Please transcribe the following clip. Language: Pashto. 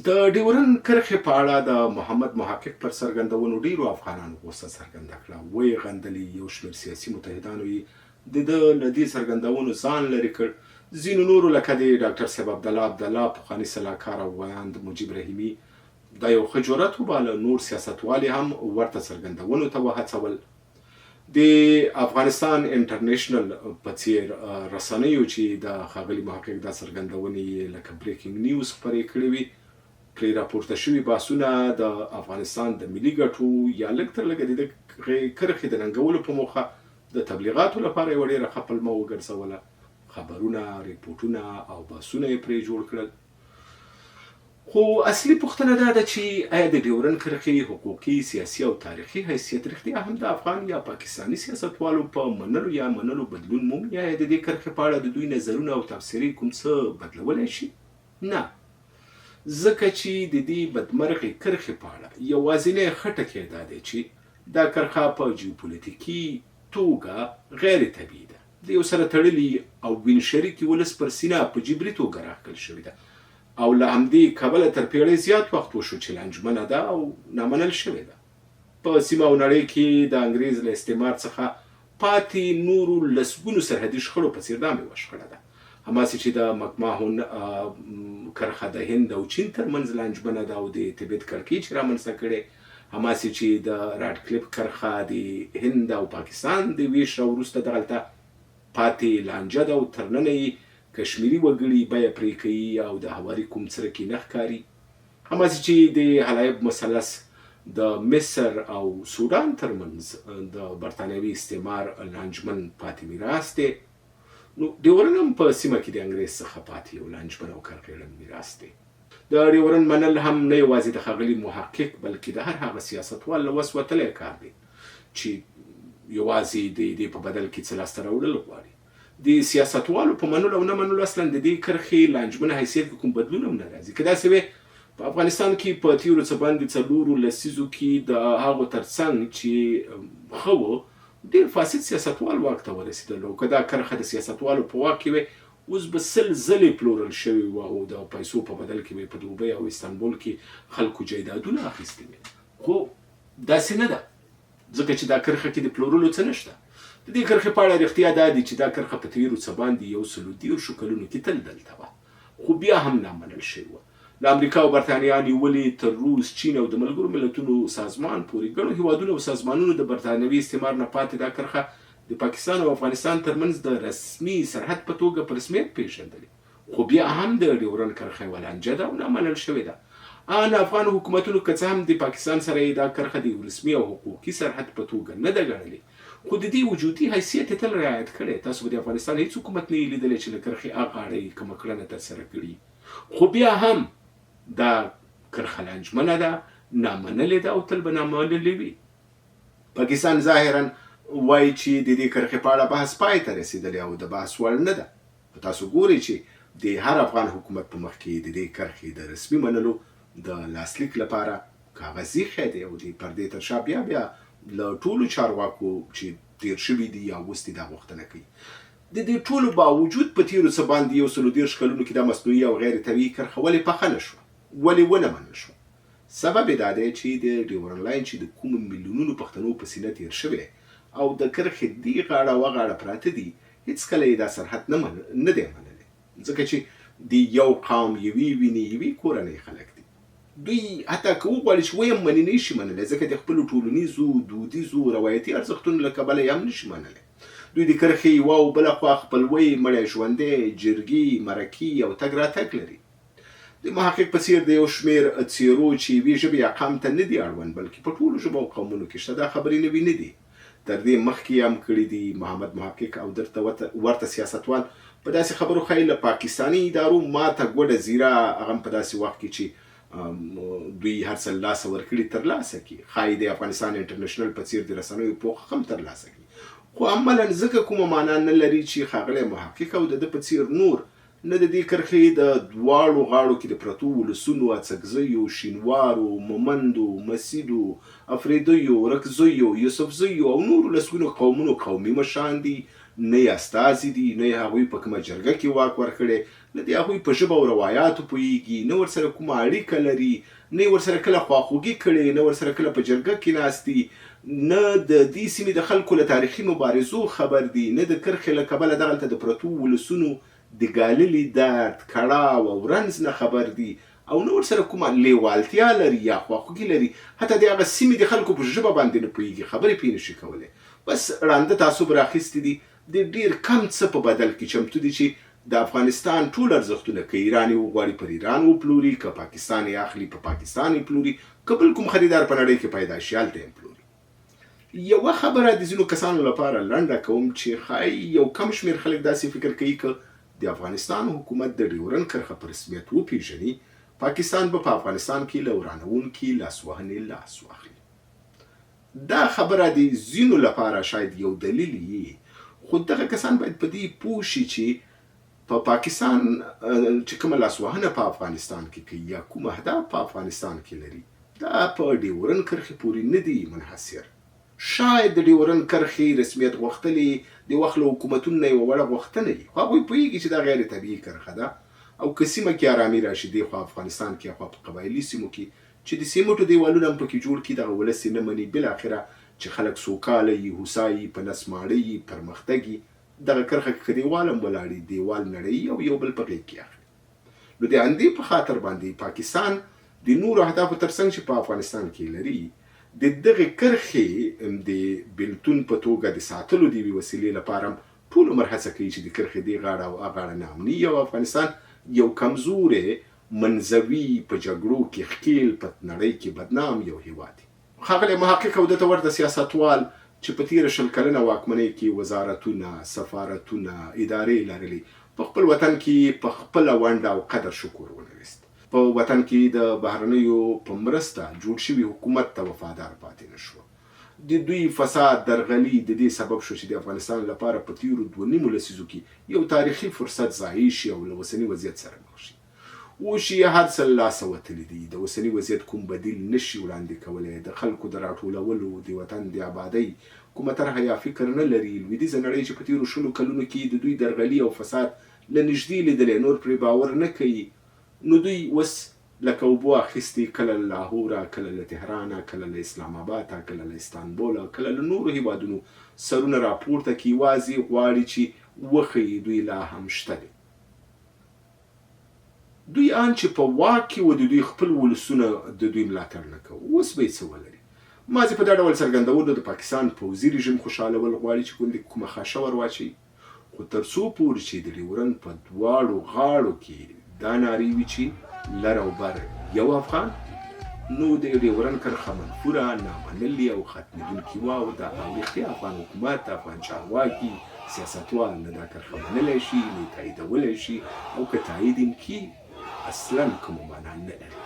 د ډیورن کرښې په اړه د محمد محقق پر څرګندونو ډیرو افغانانو غوسه څرګنده کړه. ویې غندلي یو شمېر سیاسي متحدانو یې د له دې څرګندونو ځان لرې کړ. ځینو نورو لکه د ډاکټر صاحب عبدالله پخواني سلاکار او ویاند مجیب رحیمي دا یو ښه جرأت وباله. نور سیاستوال هم ورته څرګندونو ته وهڅول. د افغانستان انټرنیشنل په څیر رسنیو چې د ښاغلي محقق دا څرګندونې لکه بریکینګ نیوز خپرې کړې وي، پرې راپورته شوي بحثونه د افغانستان د ملي ګټو یا لږ تر لږه د کرښې د ننګولو په موخه د تبلیغاتو لپاره یوه ډېره ښه پلمه وګرځوله. خبرونه، ریپورټونه او بحثونه یې پرې جوړ کړل. خو اصلي پوښتنه دا ده چې آیا د ډیورن کرښې حقوقي، سیاسي او تاریخي حیثیت رښتیا هم د افغان یا پاکستاني سیاستوالو په منلو یا منلو بدلون مومي؟ یا د دې کرښې په اړه د دوی نظرونه او تبصرې کوم څه بدلولی شي؟ نه، ځکه چې د دې بدمرغې کرښې په اړه یوازینی ښه ټکی دا دی چې دا کرښه په جیوپولیټیکي توګه غیر طبیعي ده، د یو سره تړلي او وین شریکي ولس پر سینه په جبري توګه راښکل شوې ده او له همدې کبله تر پیړۍ زیات وخت وشو چې لانجمنه ده او نامنل شوې ده. په سیمه او نړۍ کې د انګریز له استعمار څخه پاتې نورو لسګونو سرحدي شخړو په څېر دا مې یوه شخړه ده. هماسې چې د مکماهون کرښه د هند او چین ترمنځ لانجمنه ده او د تبت کړکۍ چې رامنځته کړې، هماسې چې د راډکلیف کرښه د هند او پاکستان د ویش راوروسته دغلته پاتې لانجه ده او تر ننه یې کشمیري وګړي بیه پرې کوي او د هواري کوم څرک یې نه ښکاري. هماسې چې د حلایب مثلث د مصر او سودان ترمنځ د برطانوي استعمار لانجمن پاتې میراث دی. نو ډیورن هم په سیمه کې د انګریز څخه پاتې یو لانجمن او کرکېړن میراث دی. د ډیورن منل هم نه یوازې د ښاغلي محقق بلکې د هر هغه سیاستوال له وس وتلی کار دی چې یوازې د دې په بدل کې څه لاسته راوړل غواړي. د سیاستوالو په منلو او نه منلو اصلا د دې کرښې لانجمنه حیثیت کې کوم بدلون هم نه راځي. که داسې وی په افغانستان کې په تیرو څه باندې 4 لسیزو کې د هغو ترڅنګ چې ښه و ډېر فاسد سیاستوال واک ته ورسېدل، او که دا کرښه د سیاستوالو په واک کې وی اوس به 100 ځلې پلورل شوي وو او د پیسو په بدل کې به په دوبۍ او استانبول کې خلکو جایدادونه اخیستي وي. خو داسې نه ده، ځکه چې دا کرښه کې د پلورلو څه نشته. د دې کرښې په اړه رښتیا دا دی چې دا کرښه په تیرو څه باندې 130 کلونو کې تل دلته وه، خو بیا هم نامنل شوې وه. له امریکا او برطانیا نیولې تر روس، چین او د ملګرو ملتونو سازمان پورې ګڼو هیوادونو او سازمانونو د برطانوي استعمار نه پاتې دا کرښه د پاکستان او افغانستان ترمنځ د رسمي سرحد په توګه په رسمیت پیژندلې، خو بیا هم د ډیورن کرښه یوه لانجه ده او نامنل شوې ده. ان افغان حکومتونو که څه هم د پاکستان سره دا کرښه د یو رسمي او حقوقي سرحد په توګه نه ده ګڼلې، خو د دې وجودي حیثیت یې تل رعایت کړی. تاسو به د افغانستان هیڅ حکومت نه یې لیدلی چې له کرښې اغاړه یې کومه کړنه ترسره کړي، خو بیا هم دا کرښه لانجمنه ده، نامنلې ده او تل به نامنلې وي. پاکستان ظاهرا وایي چې د دې کرښې په اړه بحث پای ته رسېدلی او د بحث وړ نه ده. تاسو ګورئ چې د هر افغان حکومت په مخ کې د دې کرښې د رسمي منلو د لاسلیک لپاره کاغذي خی دی او د پردې تر شا بیا له ټولو چارواکو چې تیر شوي دي یا اوس دي دا غوښتنه کوي. د دې ټولو باوجود په تیرو څه باندې 130 کلونو کې دا مصنوعي او غیر طبیعي کرښه ولې پخه نه شوه، ولې ونه منل شوه؟ سبب یې دا دی چې د ډیورن لاین چې د کومو میلیونونو پښتنو په سینه تیر شوی او د کرښې دې غاړه وغاړه پراته دي، هېڅکله یې دا سرحد نه دی منلی، ځکه چې د یو قوم یوې وینې یوې کورنۍ خلک دي. دوی حتی که وغواړي چې ویم منې نه شي منلی، ځکه د خپلو ټولنیزو، دودیزو، روایتي ارزښتونو له کبله یې هم نه شي منلی. دوی د کرښې یوه او بله خوا خپلوۍ، مړی ژوندی، جرګې، مرکې او تګ راتګ لري. د محقق په څېر د یو شمېر څېرو چې یوې ژبې یا قام ته نه دي اړوند بلکې په ټولو ژبو او قومونو کې شته، دا خبرې نوي نه دي. تر دې مخکې هم کړي دي. محمد محقق او درته ورته سیاستوال په داسې خبرو ښایي له پاکستاني ادارو ماته ګوډه زیره، هغه په داسې وخت کې چې دوی هر څه له لاسه ورکړي ترلاسه کړي، ښایي د افغانستان انټرنیشنل په څېر د رسنیو پوښ هم ترلاسه کړي، خو عملا ځکه کومه معنا نه لري چې ښاغلی محقق او د ده په څېر نور نه د دې کرښې د دواړو غاړو کې د پرتو ولسونو، اڅکزیو، شینوارو، مومندو، مسیدو، افریدیو، رکزیو، یوسفزیو او نورو لسګونو قومونو قومي مشران دي، نه یې استازي دي، نه یې هغوی په کومه جرګه کې واک ورکړی، نه د هغوی په ژبه او روایاتو پوهېږي، نه ورسره کومه اړیکه لري، نه یې ورسره کله خواخوږي کړې، نه ورسره کله په جرګه کې ناست دي، نه د دې سیمې د خلکو له تاریخي مبارزو خبر دي، نه د کرښې له کبله دغلته د پرتو ولسونو د ګاللي درد، کړاو او رنځ نه خبر دي، او نه ورسره کومه لیوالتیا لري یا خواخوږي لري، حتی د هغه سیمې د خلکو په ژبه باندې نه پوهېږي، خبرې پرې نشي کولی. بس ړانده تعصب راخیستي دي د ډېر کم څه په بدل کې چمتو دي چې د افغانستان ټول ارزښتونه که ایران یې وغواړي پر ایران وپلوري، که پاکستان یې اخلي په پاکستان یې پلوري، که بل کوم خریدار په نړۍ کې پیدا شي هلته یې پلوري. یوه خبره د ځینو کسانو لپاره لنډه کوم چې ښایي یو کم شمېر خلک داسې فکر کوي که د افغانستان حکومت د ډیورنډ کرښه په رسمیت وپېژني، پاکستان به په افغانستان کې له ورانوونکي لاسوهنې لاس واخلي. دا خبره د ځینو لپاره شاید یو دلیل وي، خو دغه کسان باید په دې پوه شي چې په پاکستان چې کومه لاسوهنه په افغانستان کې کوي یا کوم اهداف په افغانستان کې لري، دا په ډیورنډ کرښې پورې نه دي منحصر. شاید د ډیورنډ کرښې رسمیت غوښتلې د وخت له حکومتونو نه یوه وړه غوښتنه وي، خو هغوی پوهېږي چې دا غیر طبیعي کرښه ده، او که سیمه کې ارامي راشي دی خوا افغانستان کې، خوا په قبایلي سیمو کې چې د سیمټو دیوالونه هم پکې جوړ کړي، دغه ولس یې نه مني، بالاخره چې خلک سوکاله یي، هوسا یي، په نس ماړه یي، پرمختګ یي، دغه کرښه کې که دیوال هم ولاړ وي، دیوال نړوي او یو بل په غېږ کې اخلي. نو د همدې په خاطر باندې پاکستان د نورو اهدافو تر څنګ چې په افغانستان کې لري، د دغې کرښې د بېلتون په توګه د ساتلو د یوې وسیلې لپاره هم ټول عمر هڅه کوي چې د کرښې دې غاړه او هغه غاړه ناامني او افغانستان یو کمزوری، منزوي، په جګړو کې ښکېل، په نړۍ کې بدنام یو هیواد دی. ښاغلی محقق او دته ورته سیاستوال چې په تېره 20 کلنه واکمنۍ کې وزارتونه، سفارتونه، ادارې لرلې، په خپل وطن کې په خپله ونډه او قدر شکر ونه ویست. په وطن کې د بهرنیو په مرسته جوړ شوي حکومت ته وفادار پاتې نه شو. د دوی فساد، درغلي د دې سبب شو چې د افغانستان لپاره په تېرو 2.5 لسیزو کې یو تاریخي فرصت ضایع شي او له اوسني وضعیت سره مخ شي. اوس یې هر څه له لاسه وتلي دي، د اوسني وضعیت کوم بدیل نشي وړاندې کولی، د خلکو د راټولولو، د وطن د آبادۍ کومه طرحه یا فکر نه لري. لویدیځه نړۍ چې په تېرو 20 کلونو کې د دوی درغلي او فساد له نږدې لیدلی، نور پرې باور نه کوي، نو دوی اوس لکه اوبو اخیستي، کله له لاهوره، کله له تهرانه، کله له اسلام آباده، کله له استانبوله، کله له نورو هیوادونو سرونه راپورته کړي، یوازې غواړي چې وښیي دوی لا هم شته دي. دوی ان چې په واک کې و، د دوی خپل ولسونه د دوی ملاتړ نه کوي، اوس به یې څه ولري. ماضي په دا ډول څرګندولو د پاکستان پوځي رژیم خوشحالول غواړي چې ګوندې کومه خاشه ور واچوي، خو تر څو پورې چې د ډیورنډ په دواړو غاړو کې دا نارې وي چې لر او بر یو افغان، نو د ډیورنډ کرښه منفوره، نامنلې او ختمېدونکې وه، او د رښتیا افغان حکومت، افغان چارواکي، سیاستوال نه دا کرښه منلی شي، نه یې تاییدولی شي، او که تایید یې کړي اصلا کومه معنا نه لري.